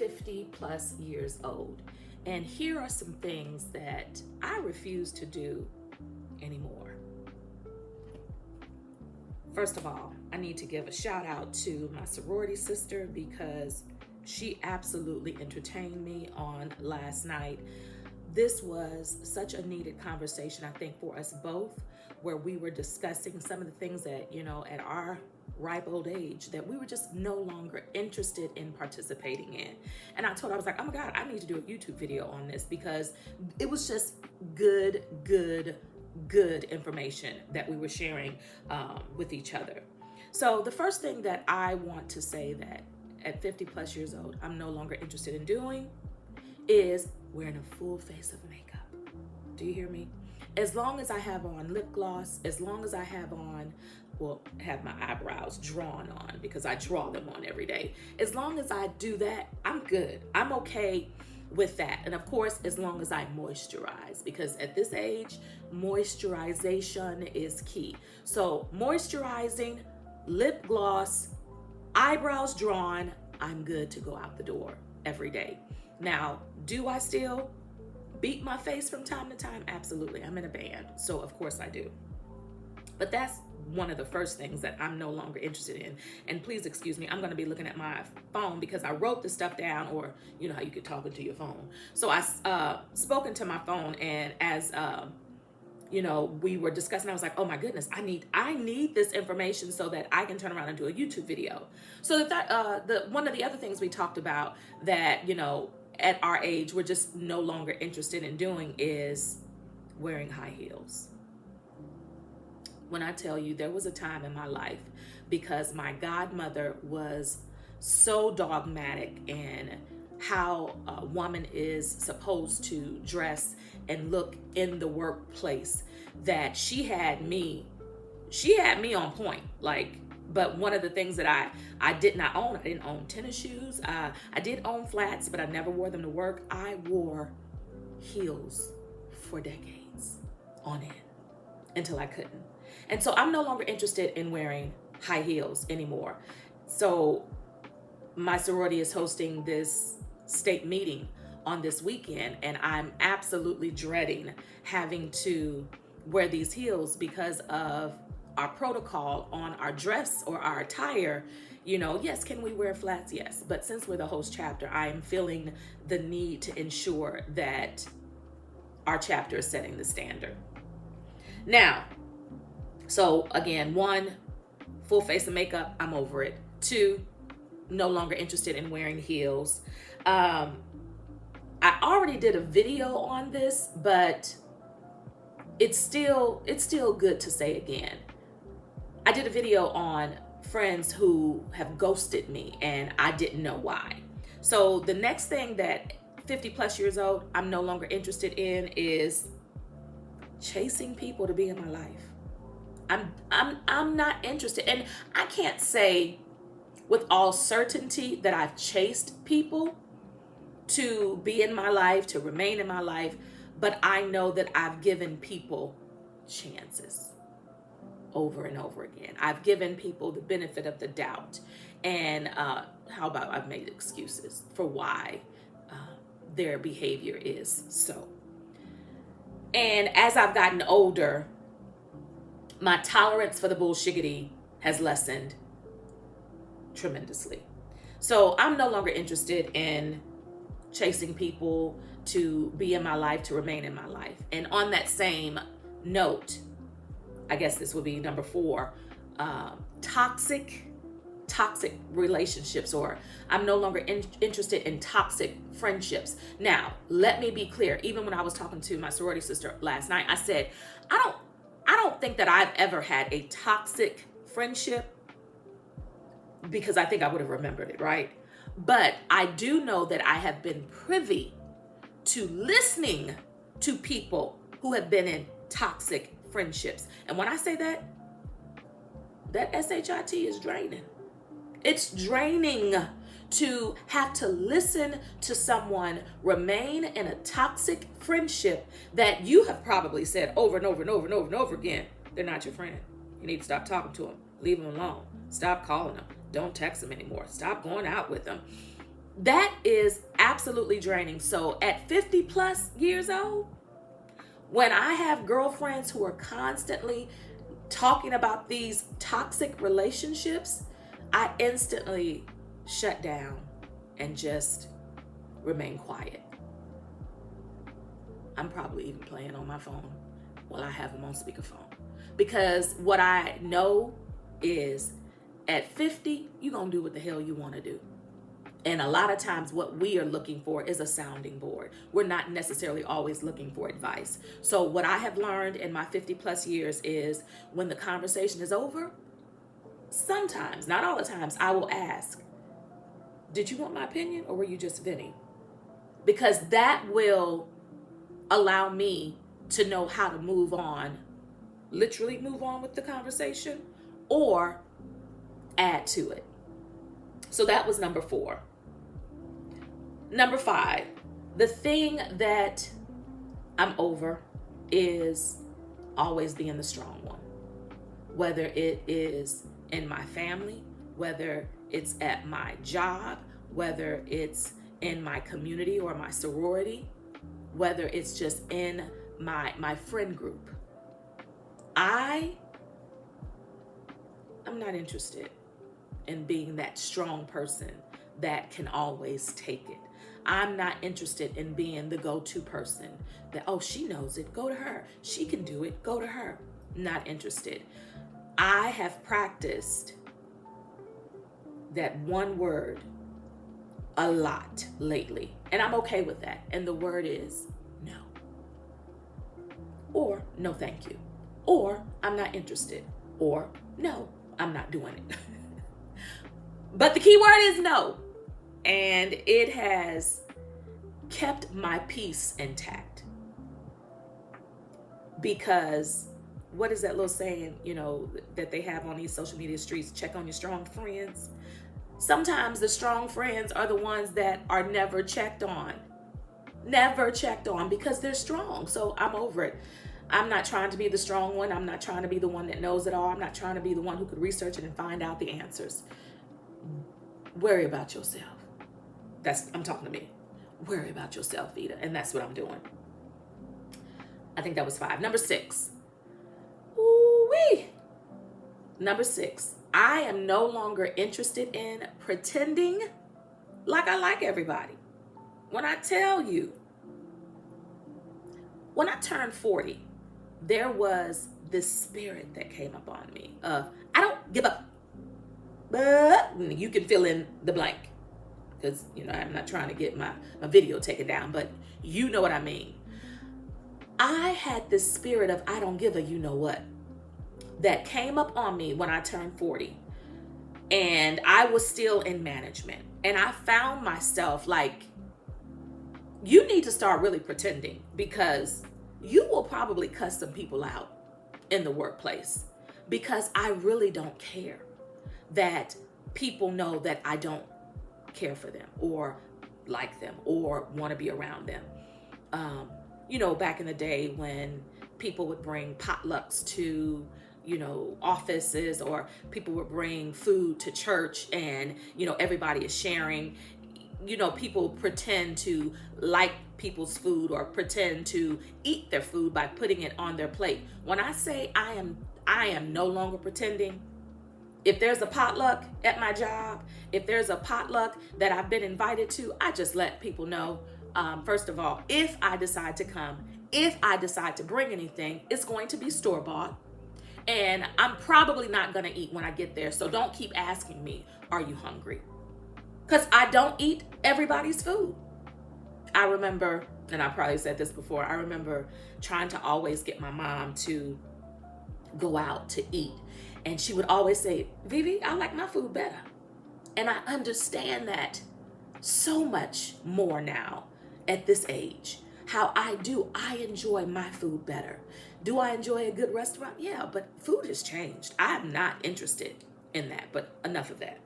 50 plus years old. And here are some things that I refuse to do anymore. First of all, I need to give a shout out to my sorority sister because she absolutely entertained me on last night. This was such a needed conversation, I think, for us both, where we were discussing some of the things that, at our ripe old age, that we were just no longer interested in participating in. And I told her, I was like, oh my God, I need to do a YouTube video on this because it was just good information that we were sharing with each other. So the first thing that I want to say that at 50 plus years old, I'm no longer interested in doing is wearing a full face of makeup. Do you hear me? As long as I have on lip gloss, as long as I have my eyebrows drawn on because I draw them on every day. As long as I do that, I'm good. I'm okay with that. And of course, as long as I moisturize, because at this age, moisturization is key. So moisturizing, lip gloss, eyebrows drawn, I'm good to go out the door every day. Now, do I still beat my face from time to time? Absolutely. I'm in a band, so of course I do. But that's one of the first things that I'm no longer interested in. And please excuse me, I'm going to be looking at my phone because I wrote the stuff down, or you know how you could talk into your phone. So I spoke into my phone, and as we were discussing, I was like, oh my goodness, I need this information so that I can turn around and do a YouTube video. So that one of the other things we talked about that, at our age, we're just no longer interested in doing is wearing high heels. When I tell you, there was a time in my life, because my godmother was so dogmatic in how a woman is supposed to dress and look in the workplace, that she had me on point. But one of the things that I did not own, I didn't own tennis shoes. I did own flats, but I never wore them to work. I wore heels for decades on end until I couldn't. And so I'm no longer interested in wearing high heels anymore. So my sorority is hosting this state meeting on this weekend, and I'm absolutely dreading having to wear these heels because of our protocol on our dress or our attire. Yes, can we wear flats? Yes. But since we're the host chapter, I am feeling the need to ensure that our chapter is setting the standard. Now, so again, 1, full face of makeup, I'm over it. 2, no longer interested in wearing heels. I already did a video on this, but it's still good to say again. I did a video on friends who have ghosted me and I didn't know why. So the next thing that 50 plus years old, I'm no longer interested in is chasing people to be in my life. I'm not interested. And I can't say with all certainty that I've chased people to be in my life, to remain in my life, but I know that I've given people chances over and over again. I've given people the benefit of the doubt. And how about I've made excuses for why their behavior is so. And as I've gotten older, my tolerance for the bullshiggity has lessened tremendously. So I'm no longer interested in chasing people to be in my life, to remain in my life. And on that same note, I guess this would be number 4, toxic relationships, or I'm no longer interested in toxic friendships. Now, let me be clear. Even when I was talking to my sorority sister last night, I said, I don't think that I've ever had a toxic friendship, because I think I would have remembered it, right? But I do know that I have been privy to listening to people who have been in toxic friendships. And when I say that SHIT is draining. It's draining to have to listen to someone remain in a toxic friendship that you have probably said over and over and over and over and over again, they're not your friend. You need to stop talking to them. Leave them alone. Stop calling them. Don't text them anymore. Stop going out with them. That is absolutely draining. So at 50 plus years old, when I have girlfriends who are constantly talking about these toxic relationships, I instantly shut down and just remain quiet. I'm probably even playing on my phone while I have them on speakerphone. Because what I know is at 50, you're going to do what the hell you want to do. And a lot of times what we are looking for is a sounding board. We're not necessarily always looking for advice. So what I have learned in my 50 plus years is when the conversation is over, sometimes, not all the times, I will ask, did you want my opinion or were you just venting? Because that will allow me to know how to move on, literally move on with the conversation or add to it. So that was number 4. Number 5, the thing that I'm over is always being the strong one. Whether it is in my family, whether it's at my job, whether it's in my community or my sorority, whether it's just in my friend group. I'm not interested in being that strong person that can always take it. I'm not interested in being the go-to person that, oh, she knows it, go to her. She can do it, go to her. Not interested. I have practiced that one word a lot lately, and I'm okay with that. And the word is no. Or no, thank you. Or I'm not interested. Or no, I'm not doing it. But the key word is no. And it has kept my peace intact. Because what is that little saying, that they have on these social media streets? Check on your strong friends. Sometimes the strong friends are the ones that are never checked on. Never checked on because they're strong. So I'm over it. I'm not trying to be the strong one. I'm not trying to be the one that knows it all. I'm not trying to be the one who could research it and find out the answers. Worry about yourself. I'm talking to me. Worry about yourself, Vita. And that's what I'm doing. I think that was 5. Number 6. Ooh-wee. Number 6. I am no longer interested in pretending like I like everybody. When I tell you, when I turned 40, there was this spirit that came up on me of, I don't give up. But you can fill in the blank. Because, I'm not trying to get my video taken down, but you know what I mean. I had this spirit of I don't give a you know what that came up on me when I turned 40. And I was still in management. And I found myself like, you need to start really pretending because you will probably cuss some people out in the workplace because I really don't care that people know that I don't care for them or like them or want to be around them. Back in the day when people would bring potlucks to, offices, or people would bring food to church and, everybody is sharing, people pretend to like people's food or pretend to eat their food by putting it on their plate. When I say I am no longer pretending. If there's a potluck at my job, if there's a potluck that I've been invited to, I just let people know, first of all, if I decide to come, if I decide to bring anything, it's going to be store-bought. And I'm probably not going to eat when I get there. So don't keep asking me, are you hungry? Because I don't eat everybody's food. I remember, and I probably said this before, I remember trying to always get my mom to go out to eat. And she would always say, Vivi, I like my food better. And I understand that so much more now at this age. How I enjoy my food better. Do I enjoy a good restaurant? Yeah, but food has changed. I'm not interested in that, but enough of that.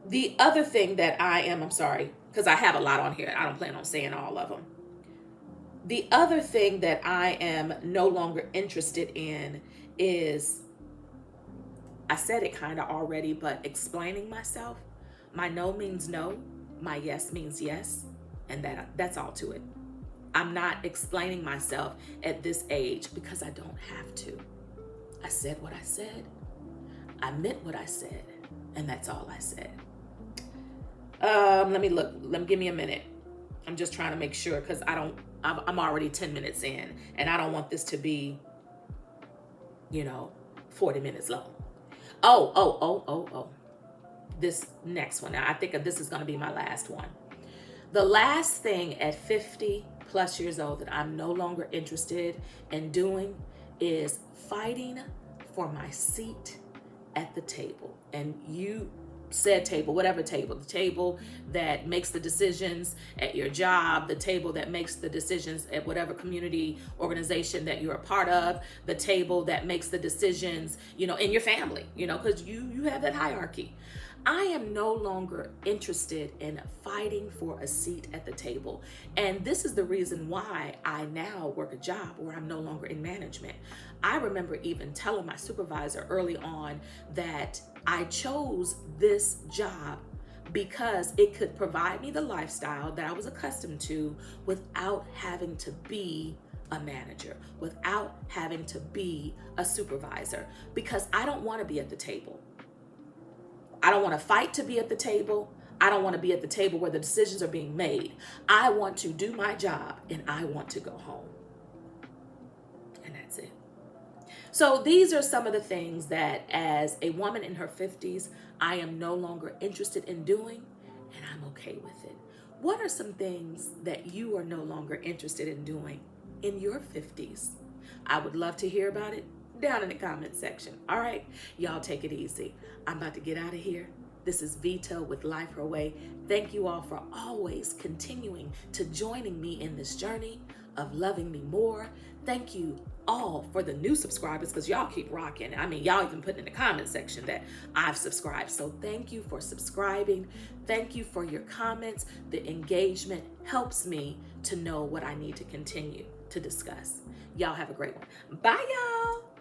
The other thing that I'm sorry, because I have a lot on here. I don't plan on saying all of them. The other thing that I am no longer interested in is, I said it kind of already, but explaining myself. My no means no, my yes means yes, and that's all to it. I'm not explaining myself at this age because I don't have to. I said what I said. I meant what I said, and that's all I said. Let me look. Give me a minute. I'm just trying to make sure because I'm already 10 minutes in, and I don't want this to be, 40 minutes long. Oh. This next one. Now, I think this is going to be my last one. The last thing at 50 plus years old that I'm no longer interested in doing is fighting for my seat at the table. And you said table, whatever table, the table that makes the decisions at your job, the table that makes the decisions at whatever community organization that you're a part of, the table that makes the decisions, in your family, because you have that hierarchy. I am no longer interested in fighting for a seat at the table. And this is the reason why I now work a job where I'm no longer in management. I remember even telling my supervisor early on that I chose this job because it could provide me the lifestyle that I was accustomed to without having to be a manager, without having to be a supervisor, because I don't want to be at the table. I don't want to fight to be at the table. I don't want to be at the table where the decisions are being made. I want to do my job and I want to go home. And that's it. So these are some of the things that as a woman in her 50s, I am no longer interested in doing, and I'm okay with it. What are some things that you are no longer interested in doing in your 50s? I would love to hear about it down in the comment section. All right, y'all take it easy. I'm about to get out of here. This is Vito with Life Her Way. Thank you all for always continuing to joining me in this journey of loving me more. Thank you all for the new subscribers because y'all keep rocking. I mean, y'all even put in the comment section that I've subscribed. So thank you for subscribing. Thank you for your comments. The engagement helps me to know what I need to continue to discuss. Y'all have a great one. Bye, y'all.